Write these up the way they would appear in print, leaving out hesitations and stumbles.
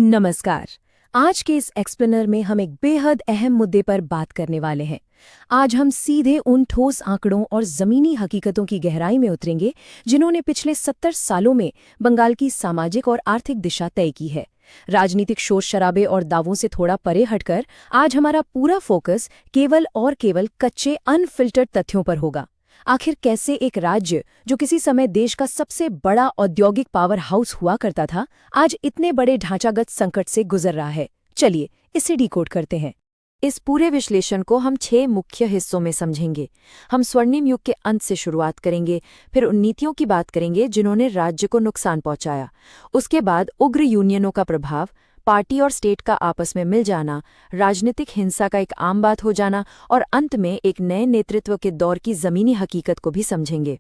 नमस्कार। आज के इस एक्सप्लेनर में हम एक बेहद अहम मुद्दे पर बात करने वाले हैं। आज हम सीधे उन ठोस आंकड़ों और ज़मीनी हकीकतों की गहराई में उतरेंगे जिन्होंने पिछले 70 सालों में बंगाल की सामाजिक और आर्थिक दिशा तय की है। राजनीतिक शोर शराबे और दावों से थोड़ा परे हटकर आज हमारा पूरा फोकस केवल और केवल कच्चे अनफिल्टर्ड तथ्यों पर होगा। आखिर कैसे एक राज्य जो किसी समय देश का सबसे बड़ा औद्योगिक पावर हाउस हुआ करता था, आज इतने बड़े ढांचागत संकट से गुजर रहा है। चलिए इसे डिकोड करते हैं। इस पूरे विश्लेषण को हम 6 मुख्य हिस्सों में समझेंगे। हम स्वर्णिम युग के अंत से शुरुआत करेंगे, फिर उन नीतियों की बात करेंगे जिन्होंने राज्य को नुकसान पहुंचाया। उसके बाद उग्र यूनियनों का प्रभाव, पार्टी और स्टेट का आपस में मिल जाना, राजनीतिक हिंसा का एक आम बात हो जाना और अंत में एक नए नेतृत्व के दौर की जमीनी हकीकत को भी समझेंगे।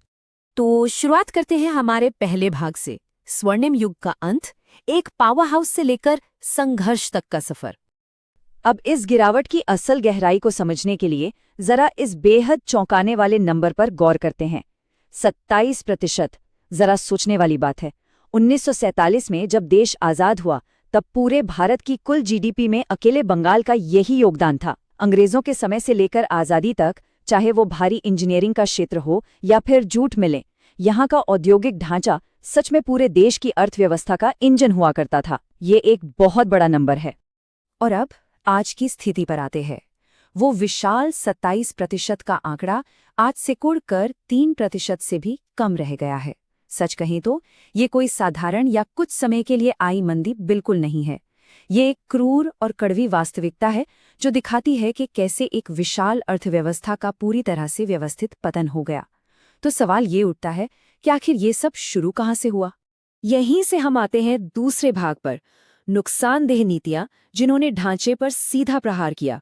तो शुरुआत करते हैं हमारे पहले भाग से, स्वर्णिम युग का अंत, एक पावर हाउस से लेकर संघर्ष तक का सफर। अब इस गिरावट की असल गहराई को समझने के लिए जरा इस बेहद चौंकाने वाले नंबर पर गौर करते हैं। 27%। जरा सोचने वाली बात है। 1947 में जब देश आजाद हुआ तब पूरे भारत की कुल जीडीपी में अकेले बंगाल का यही योगदान था। अंग्रेजों के समय से लेकर आजादी तक, चाहे वो भारी इंजीनियरिंग का क्षेत्र हो या फिर जूट मिलें, यहाँ का औद्योगिक ढांचा सच में पूरे देश की अर्थव्यवस्था का इंजन हुआ करता था। ये एक बहुत बड़ा नंबर है। और अब आज की स्थिति पर आते हैं। वो विशाल 27% का आंकड़ा आज सिकुड़ कर 3% से भी कम रह गया है। सच कहें तो ये कोई साधारण या कुछ समय के लिए आई मंदी बिल्कुल नहीं है। ये एक क्रूर और कड़वी वास्तविकता है जो दिखाती है कि कैसे एक विशाल अर्थव्यवस्था का पूरी तरह से व्यवस्थित पतन हो गया। तो सवाल ये उठता है कि आखिर ये सब शुरू कहाँ से हुआ? यहीं से हम आते हैं दूसरे भाग पर, नुकसानदेह नीतियां जिन्होंने ढांचे पर सीधा प्रहार किया।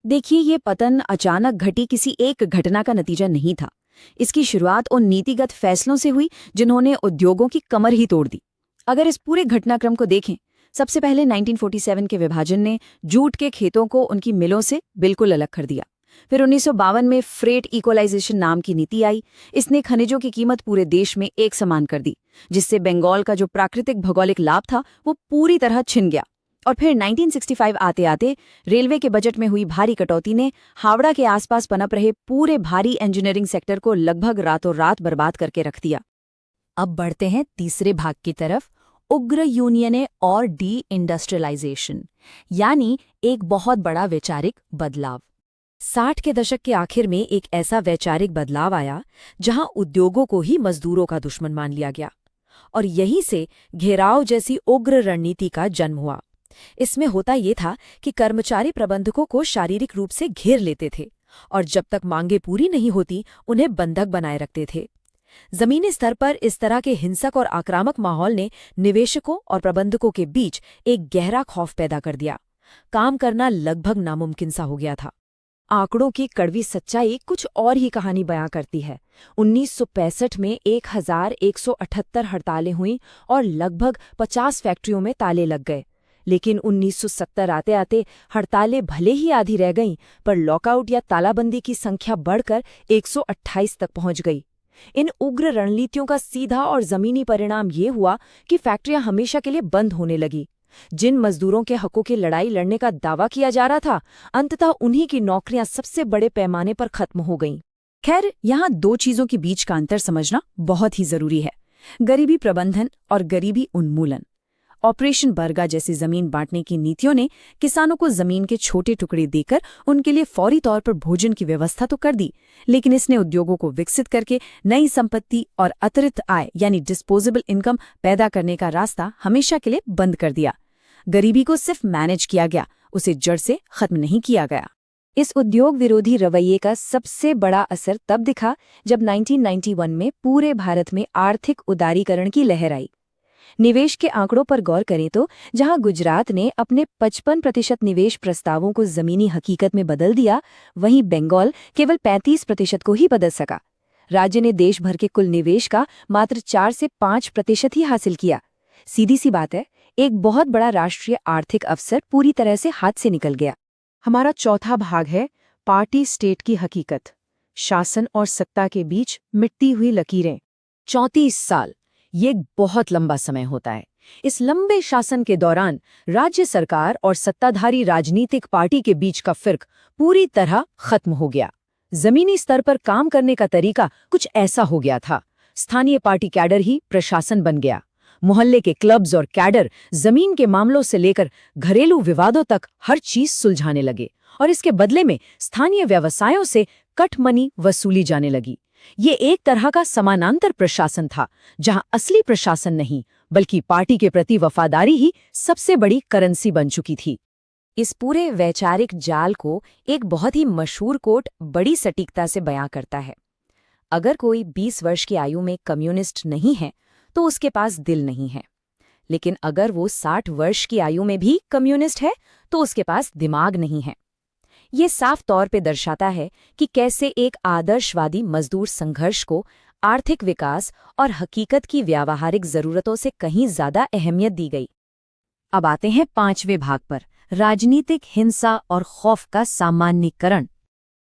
देखिए, ये पतन अचानक घटी किसी एक घटना का नतीजा नहीं था। इसकी शुरुआत उन नीतिगत फैसलों से हुई जिन्होंने उद्योगों की कमर ही तोड़ दी। अगर इस पूरे घटनाक्रम को देखें, सबसे पहले 1947 के विभाजन ने जूट के खेतों को उनकी मिलों से बिल्कुल अलग कर दिया। फिर 1952 में फ्रेट इक्वलाइजेशन नाम की नीति आई। इसने खनिजों की कीमत पूरे देश में एक समान कर दी, जिससे बंगाल का जो प्राकृतिक भौगोलिक लाभ था वो पूरी तरह छिन गया। और फिर 1965 आते आते रेलवे के बजट में हुई भारी कटौती ने हावड़ा के आसपास पनप रहे पूरे भारी इंजीनियरिंग सेक्टर को लगभग रातों रात बर्बाद करके रख दिया। अब बढ़ते हैं तीसरे भाग की तरफ, उग्र यूनियनें और डी इंडस्ट्रियलाइजेशन, यानी एक बहुत बड़ा वैचारिक बदलाव। 60 के दशक के आखिर में एक ऐसा वैचारिक बदलाव आया जहां उद्योगों को ही मजदूरों का दुश्मन मान लिया गया, और यहीं से घेराव जैसी उग्र रणनीति का जन्म हुआ। इसमें होता ये था कि कर्मचारी प्रबंधकों को शारीरिक रूप से घेर लेते थे और जब तक मांगें पूरी नहीं होती उन्हें बंधक बनाए रखते थे। जमीनी स्तर पर इस तरह के हिंसक और आक्रामक माहौल ने निवेशकों और प्रबंधकों के बीच एक गहरा खौफ पैदा कर दिया। काम करना लगभग नामुमकिन सा हो गया था। आंकड़ों की कड़वी सच्चाई कुछ और ही कहानी बयां करती है। 1965 में 1178 हड़तालें हुईं और लगभग 50 फैक्ट्रियों में ताले लग गए। लेकिन 1970 आते आते हड़तालें भले ही आधी रह गईं, पर लॉकआउट या तालाबंदी की संख्या बढ़कर 128 तक पहुंच गई। इन उग्र रणनीतियों का सीधा और जमीनी परिणाम ये हुआ कि फैक्ट्रियां हमेशा के लिए बंद होने लगी। जिन मजदूरों के हकों की लड़ाई लड़ने का दावा किया जा रहा था, अंततः उन्हीं की नौकरियां सबसे बड़े पैमाने पर खत्म हो गईं। खैर, यहाँ 2 चीजों के बीच का अंतर समझना बहुत ही जरूरी है: गरीबी प्रबंधन और गरीबी उन्मूलन। ऑपरेशन बरगा जैसी जमीन बांटने की नीतियों ने किसानों को जमीन के छोटे टुकड़े देकर उनके लिए फौरी तौर पर भोजन की व्यवस्था तो कर दी, लेकिन इसने उद्योगों को विकसित करके नई संपत्ति और अतिरिक्त आय यानी डिस्पोजेबल इनकम पैदा करने का रास्ता हमेशा के लिए बंद कर दिया। गरीबी को सिर्फ मैनेज किया गया, उसे जड़ से खत्म नहीं किया गया। इस उद्योग विरोधी रवैये का सबसे बड़ा असर तब दिखा जब 1991 में पूरे भारत में आर्थिक उदारीकरण की लहर आई। निवेश के आंकड़ों पर गौर करें तो जहां गुजरात ने अपने 55% निवेश प्रस्तावों को जमीनी हकीकत में बदल दिया, वहीं बंगाल केवल 35% को ही बदल सका। राज्य ने देश भर के कुल निवेश का मात्र 4 से 5% ही हासिल किया। सीधी सी बात है, एक बहुत बड़ा राष्ट्रीय आर्थिक अवसर पूरी तरह से हाथ से निकल गया। हमारा चौथा भाग है पार्टी स्टेट की हकीकत, शासन और सत्ता के बीच मिटती हुई लकीरें। 34 साल, ये एक बहुत लंबा समय होता है। इस लंबे शासन के दौरान राज्य सरकार और सत्ताधारी राजनीतिक पार्टी के बीच का फिर्क पूरी तरह खत्म हो गया। जमीनी स्तर पर काम करने का तरीका कुछ ऐसा हो गया था। स्थानीय पार्टी कैडर ही प्रशासन बन गया। मोहल्ले के क्लब्स और कैडर जमीन के मामलों से लेकर घरेलू विवादों तक हर चीज सुलझाने लगे और इसके बदले में स्थानीय व्यवसायों से कट मनी वसूली जाने लगी। ये एक तरह का समानांतर प्रशासन था, जहां असली प्रशासन नहीं बल्कि पार्टी के प्रति वफादारी ही सबसे बड़ी करेंसी बन चुकी थी। इस पूरे वैचारिक जाल को एक बहुत ही मशहूर कोट बड़ी सटीकता से बयां करता है। अगर कोई 20 वर्ष की आयु में कम्युनिस्ट नहीं है तो उसके पास दिल नहीं है, लेकिन अगर वो 60 वर्ष की आयु में भी कम्युनिस्ट है तो उसके पास दिमाग नहीं है। ये साफ तौर पे दर्शाता है कि कैसे एक आदर्शवादी मजदूर संघर्ष को आर्थिक विकास और हकीकत की व्यावहारिक जरूरतों से कहीं ज्यादा अहमियत दी गई। अब आते हैं 5वें भाग पर, राजनीतिक हिंसा और खौफ का सामान्यीकरण।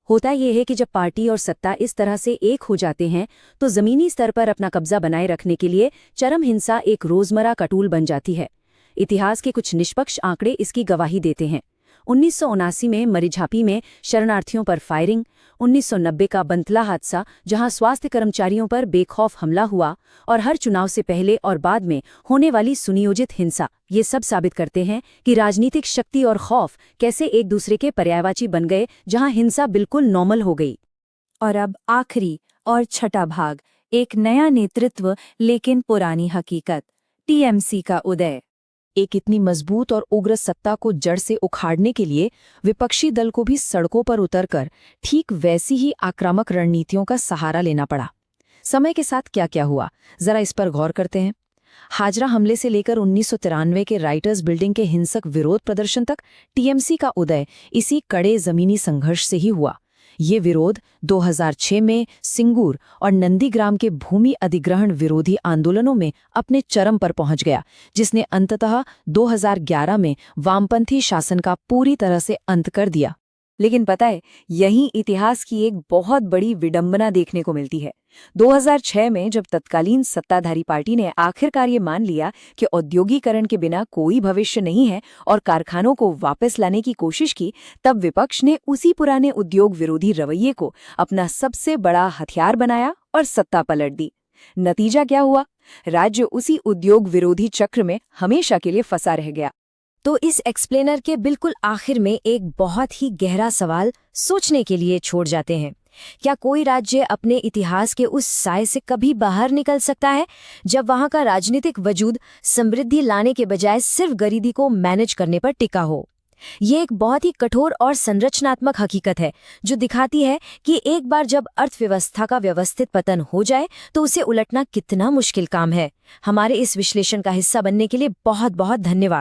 होता यह है कि जब पार्टी और सत्ता इस तरह से एक हो जाते हैं तो जमीनी स्तर पर अपना कब्जा बनाए रखने के लिए चरम हिंसा एक रोजमर्रा का टूल बन जाती है। इतिहास के कुछ निष्पक्ष आंकड़े इसकी गवाही देते हैं। 1979 में मरिझापी में शरणार्थियों पर फायरिंग, 1990 का बंतला हादसा जहां स्वास्थ्य कर्मचारियों पर बेखौफ हमला हुआ, और हर चुनाव से पहले और बाद में होने वाली सुनियोजित हिंसा, ये सब साबित करते हैं कि राजनीतिक शक्ति और खौफ कैसे एक दूसरे के पर्यायवाची बन गए, जहां हिंसा बिल्कुल नॉर्मल हो गई। और अब आखिरी और छठा भाग, एक नया नेतृत्व लेकिन पुरानी हकीकत, टीएमसी का उदय। एक इतनी मजबूत और उग्र सत्ता को जड़ से उखाड़ने के लिए विपक्षी दल को भी सड़कों पर उतरकर ठीक वैसी ही आक्रामक रणनीतियों का सहारा लेना पड़ा। समय के साथ क्या क्या हुआ, जरा इस पर गौर करते हैं। हाजरा हमले से लेकर 1993 के राइटर्स बिल्डिंग के हिंसक विरोध प्रदर्शन तक टीएमसी का उदय इसी कड़े जमीनी संघर्ष से ही हुआ। ये विरोध 2006 में सिंगूर और नंदीग्राम के भूमि अधिग्रहण विरोधी आंदोलनों में अपने चरम पर पहुंच गया, जिसने अंततः 2011 में वामपंथी शासन का पूरी तरह से अंत कर दिया। लेकिन पता है, यहीं इतिहास की एक बहुत बड़ी विडंबना देखने को मिलती है। 2006 में जब तत्कालीन सत्ताधारी पार्टी ने आखिरकार ये मान लिया कि औद्योगिकरण के बिना कोई भविष्य नहीं है और कारखानों को वापस लाने की कोशिश की, तब विपक्ष ने उसी पुराने उद्योग विरोधी रवैये को अपना सबसे बड़ा हथियार बनाया और सत्ता पलट दी। नतीजा क्या हुआ? राज्य उसी उद्योग विरोधी चक्र में हमेशा के लिए फंसा रह गया। तो इस एक्सप्लेनर के बिल्कुल आखिर में एक बहुत ही गहरा सवाल सोचने के लिए छोड़ जाते हैं। क्या कोई राज्य अपने इतिहास के उस साए से कभी बाहर निकल सकता है जब वहां का राजनीतिक वजूद समृद्धि लाने के बजाय सिर्फ गरीबी को मैनेज करने पर टिका हो? ये एक बहुत ही कठोर और संरचनात्मक हकीकत है जो दिखाती है कि एक बार जब अर्थव्यवस्था का व्यवस्थित पतन हो जाए तो उसे उलटना कितना मुश्किल काम है। हमारे इस विश्लेषण का हिस्सा बनने के लिए बहुत बहुत धन्यवाद।